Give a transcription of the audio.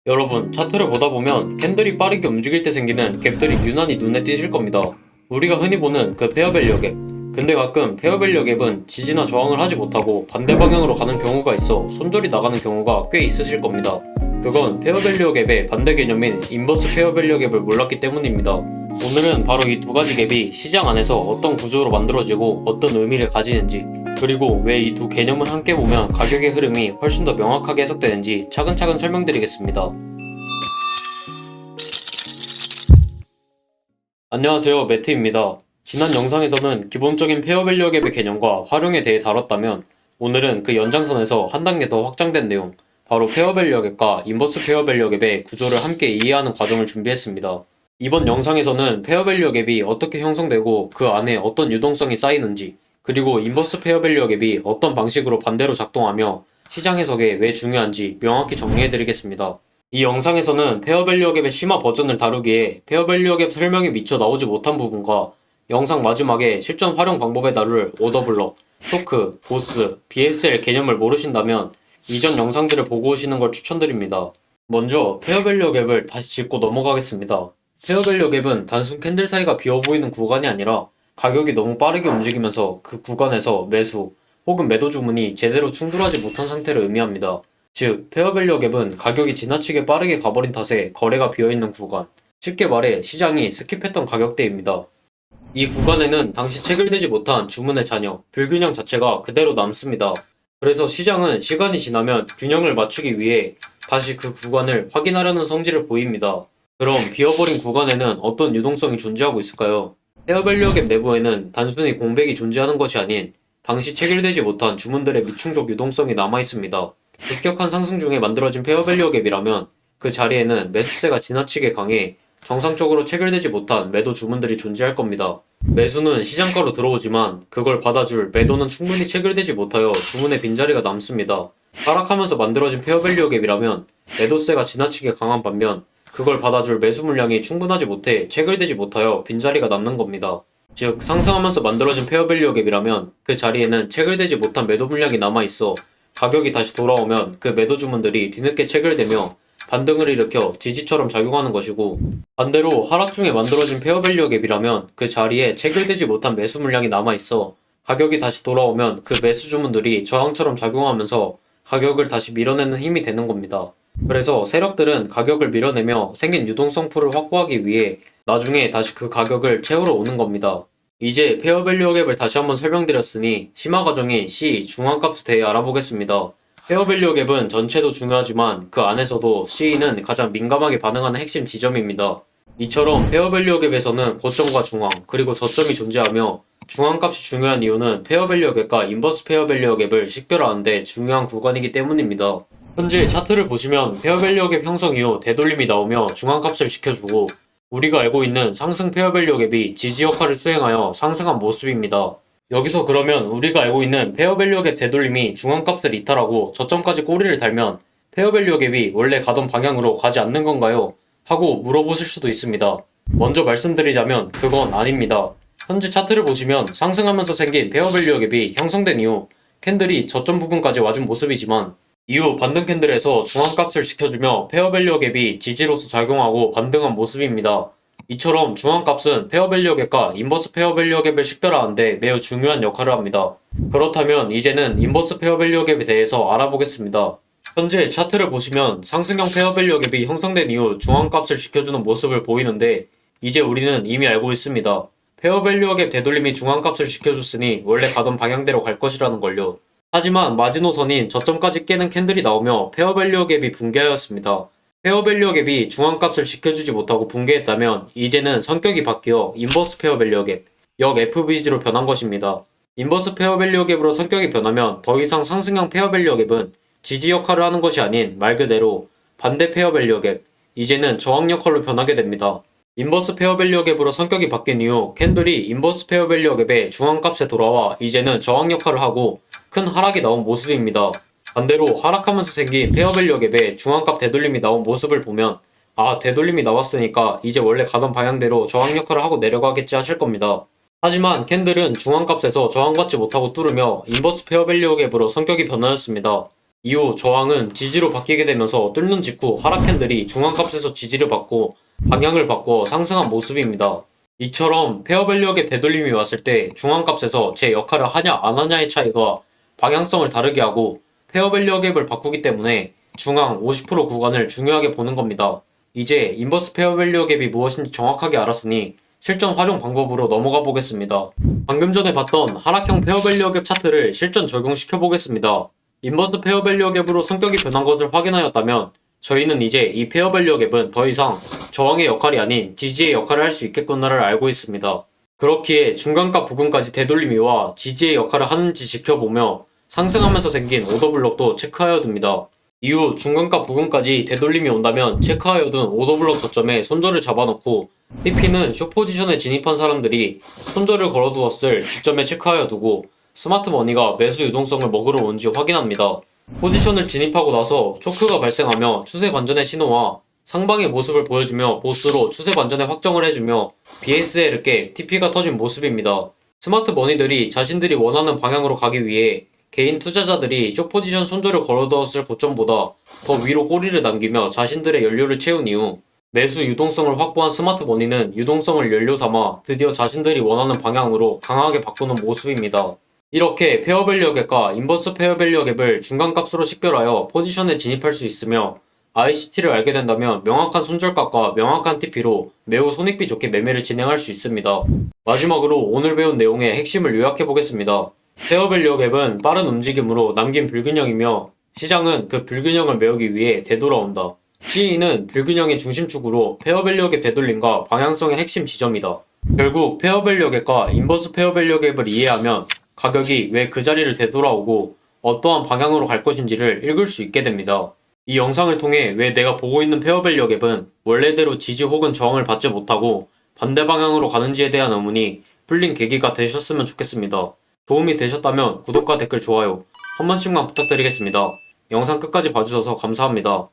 여러분, 차트를 보다 보면 캔들이 빠르게 움직일 때 생기는 갭들이 유난히 눈에 띄실 겁니다. 우리가 흔히 보는 그 페어밸류 갭. 근데 가끔 페어밸류 갭은 지지나 저항을 하지 못하고 반대 방향으로 가는 경우가 있어 손절이 나가는 경우가 꽤 있으실 겁니다. 그건 페어밸류 갭의 반대 개념인 인버스 페어밸류 갭을 몰랐기 때문입니다. 오늘은 바로 이 두 가지 갭이 시장 안에서 어떤 구조로 만들어지고 어떤 의미를 가지는지, 그리고 왜 이 두 개념을 함께 보면 가격의 흐름이 훨씬 더 명확하게 해석되는지 차근차근 설명드리겠습니다. 안녕하세요, 매트입니다. 지난 영상에서는 기본적인 페어밸류 갭의 개념과 활용에 대해 다뤘다면, 오늘은 그 연장선에서 한 단계 더 확장된 내용, 바로 페어밸류 갭과 인버스 페어밸류 갭의 구조를 함께 이해하는 과정을 준비했습니다. 이번 영상에서는 페어밸류 갭이 어떻게 형성되고 그 안에 어떤 유동성이 쌓이는지, 그리고 인버스 페어밸류 갭이 어떤 방식으로 반대로 작동하며 시장 해석에 왜 중요한지 명확히 정리해드리겠습니다. 이 영상에서는 페어밸류 갭의 심화 버전을 다루기에 페어밸류 갭 설명이 미처 나오지 못한 부분과 영상 마지막에 실전 활용 방법에 다룰 오더블럭, 토크, 보스, BSL 개념을 모르신다면 이전 영상들을 보고 오시는 걸 추천드립니다. 먼저 페어밸류 갭을 다시 짚고 넘어가겠습니다. 페어밸류 갭은 단순 캔들 사이가 비어 보이는 구간이 아니라 가격이 너무 빠르게 움직이면서 그 구간에서 매수 혹은 매도 주문이 제대로 충돌하지 못한 상태를 의미합니다. 즉, 페어밸류 갭은 가격이 지나치게 빠르게 가버린 탓에 거래가 비어있는 구간, 쉽게 말해 시장이 스킵했던 가격대입니다. 이 구간에는 당시 체결되지 못한 주문의 잔여, 불균형 자체가 그대로 남습니다. 그래서 시장은 시간이 지나면 균형을 맞추기 위해 다시 그 구간을 확인하려는 성질을 보입니다. 그럼 비어버린 구간에는 어떤 유동성이 존재하고 있을까요? 페어밸류 갭 내부에는 단순히 공백이 존재하는 것이 아닌 당시 체결되지 못한 주문들의 미충족 유동성이 남아 있습니다. 급격한 상승 중에 만들어진 페어밸류 갭이라면 그 자리에는 매수세가 지나치게 강해 정상적으로 체결되지 못한 매도 주문들이 존재할 겁니다. 매수는 시장가로 들어오지만 그걸 받아줄 매도는 충분히 체결되지 못하여 주문의 빈자리가 남습니다. 하락하면서 만들어진 페어밸류 갭이라면 매도세가 지나치게 강한 반면 그걸 받아줄 매수 물량이 충분하지 못해 체결되지 못하여 빈자리가 남는 겁니다. 즉, 상승하면서 만들어진 페어밸류 갭이라면 그 자리에는 체결되지 못한 매도 물량이 남아있어 가격이 다시 돌아오면 그 매도 주문들이 뒤늦게 체결되며 반등을 일으켜 지지처럼 작용하는 것이고, 반대로 하락 중에 만들어진 페어밸류 갭이라면 그 자리에 체결되지 못한 매수 물량이 남아있어 가격이 다시 돌아오면 그 매수 주문들이 저항처럼 작용하면서 가격을 다시 밀어내는 힘이 되는 겁니다. 그래서 세력들은 가격을 밀어내며 생긴 유동성 풀을 확보하기 위해 나중에 다시 그 가격을 채우러 오는 겁니다. 이제 페어밸류 갭을 다시 한번 설명드렸으니 심화 과정인 C 중앙값에 대해 알아보겠습니다. 페어밸류 갭은 전체도 중요하지만 그 안에서도 C는 가장 민감하게 반응하는 핵심 지점입니다. 이처럼 페어밸류 갭에서는 고점과 중앙, 그리고 저점이 존재하며 중앙값이 중요한 이유는 페어밸류 갭과 인버스 페어밸류 갭을 식별하는 데 중요한 구간이기 때문입니다. 현재 차트를 보시면 페어밸류 갭 형성 이후 되돌림이 나오며 중앙값을 지켜주고, 우리가 알고 있는 상승 페어밸류 갭이 지지 역할을 수행하여 상승한 모습입니다. 여기서 그러면 우리가 알고 있는 페어밸류 갭 되돌림이 중앙값을 이탈하고 저점까지 꼬리를 달면 페어밸류 갭이 원래 가던 방향으로 가지 않는 건가요? 하고 물어보실 수도 있습니다. 먼저 말씀드리자면 그건 아닙니다. 현재 차트를 보시면 상승하면서 생긴 페어밸류 갭이 형성된 이후 캔들이 저점 부분까지 와준 모습이지만, 이후 반등 캔들에서 중앙값을 지켜주며 페어밸류 갭이 지지로서 작용하고 반등한 모습입니다. 이처럼 중앙값은 페어밸류 갭과 인버스 페어밸류 갭을 식별하는데 매우 중요한 역할을 합니다. 그렇다면 이제는 인버스 페어밸류 갭에 대해서 알아보겠습니다. 현재 차트를 보시면 상승형 페어밸류 갭이 형성된 이후 중앙값을 지켜주는 모습을 보이는데, 이제 우리는 이미 알고 있습니다. 페어밸류 갭 되돌림이 중앙값을 지켜줬으니 원래 가던 방향대로 갈 것이라는 걸요. 하지만 마지노선인 저점까지 깨는 캔들이 나오며 페어밸류 갭이 붕괴하였습니다. 페어밸류 갭이 중앙값을 지켜주지 못하고 붕괴했다면 이제는 성격이 바뀌어 인버스 페어밸류 갭, 역 FVG로 변한 것입니다. 인버스 페어밸류 갭으로 성격이 변하면 더 이상 상승형 페어밸류 갭은 지지 역할을 하는 것이 아닌 말 그대로 반대 페어밸류 갭, 이제는 저항 역할로 변하게 됩니다. 인버스 페어밸류 갭으로 성격이 바뀐 이후 캔들이 인버스 페어밸류 갭의 중앙값에 돌아와 이제는 저항 역할을 하고 큰 하락이 나온 모습입니다. 반대로 하락하면서 생긴 페어밸류 갭의 중앙값 되돌림이 나온 모습을 보면, 아, 되돌림이 나왔으니까 이제 원래 가던 방향대로 저항 역할을 하고 내려가겠지 하실 겁니다. 하지만 캔들은 중앙값에서 저항받지 못하고 뚫으며 인버스 페어밸류 갭으로 성격이 변하였습니다. 이후 저항은 지지로 바뀌게 되면서 뚫는 직후 하락 캔들이 중앙값에서 지지를 받고 방향을 바꾸어 상승한 모습입니다. 이처럼 페어밸류 갭 되돌림이 왔을 때 중앙값에서 제 역할을 하냐 안 하냐의 차이가 방향성을 다르게 하고 페어밸류 갭을 바꾸기 때문에 중앙 50% 구간을 중요하게 보는 겁니다. 이제 인버스 페어밸류 갭이 무엇인지 정확하게 알았으니 실전 활용 방법으로 넘어가 보겠습니다. 방금 전에 봤던 하락형 페어밸류 갭 차트를 실전 적용시켜 보겠습니다. 인버스 페어밸류 갭으로 성격이 변한 것을 확인하였다면 저희는 이제 이 페어밸류 갭은 더 이상 저항의 역할이 아닌 지지의 역할을 할 수 있겠구나를 알고 있습니다. 그렇기에 중간값 부근까지 되돌림이와 지지의 역할을 하는지 지켜보며 상승하면서 생긴 오더블록도 체크하여 둡니다. 이후 중간값 부근까지 되돌림이 온다면 체크하여 둔 오더블록 저점에 손절을 잡아놓고 TP는 숏포지션에 진입한 사람들이 손절을 걸어두었을 지점에 체크하여 두고 스마트머니가 매수 유동성을 먹으러 온지 확인합니다. 포지션을 진입하고 나서 초크가 발생하며 추세 반전의 신호와 상방의 모습을 보여주며 보스로 추세 반전의 확정을 해주며 BSL을 깨 TP가 터진 모습입니다. 스마트머니들이 자신들이 원하는 방향으로 가기 위해 개인 투자자들이 숏포지션 손절을 걸어두었을 고점보다 더 위로 꼬리를 남기며 자신들의 연료를 채운 이후 매수 유동성을 확보한 스마트머니는 유동성을 연료 삼아 드디어 자신들이 원하는 방향으로 강하게 바꾸는 모습입니다. 이렇게 페어밸류 갭과 인버스 페어밸류 갭을 중간값으로 식별하여 포지션에 진입할 수 있으며 ICT를 알게 된다면 명확한 손절값과 명확한 TP로 매우 손익비 좋게 매매를 진행할 수 있습니다. 마지막으로 오늘 배운 내용의 핵심을 요약해 보겠습니다. 페어밸류 갭은 빠른 움직임으로 남긴 불균형이며 시장은 그 불균형을 메우기 위해 되돌아온다. C는 불균형의 중심축으로 페어밸류 갭 되돌림과 방향성의 핵심 지점이다. 결국 페어밸류 갭과 인버스 페어밸류 갭을 이해하면 가격이 왜 그 자리를 되돌아오고 어떠한 방향으로 갈 것인지를 읽을 수 있게 됩니다. 이 영상을 통해 왜 내가 보고 있는 페어밸류 갭은 원래대로 지지 혹은 저항을 받지 못하고 반대 방향으로 가는지에 대한 의문이 풀린 계기가 되셨으면 좋겠습니다. 도움이 되셨다면 구독과 댓글, 좋아요 한 번씩만 부탁드리겠습니다. 영상 끝까지 봐주셔서 감사합니다.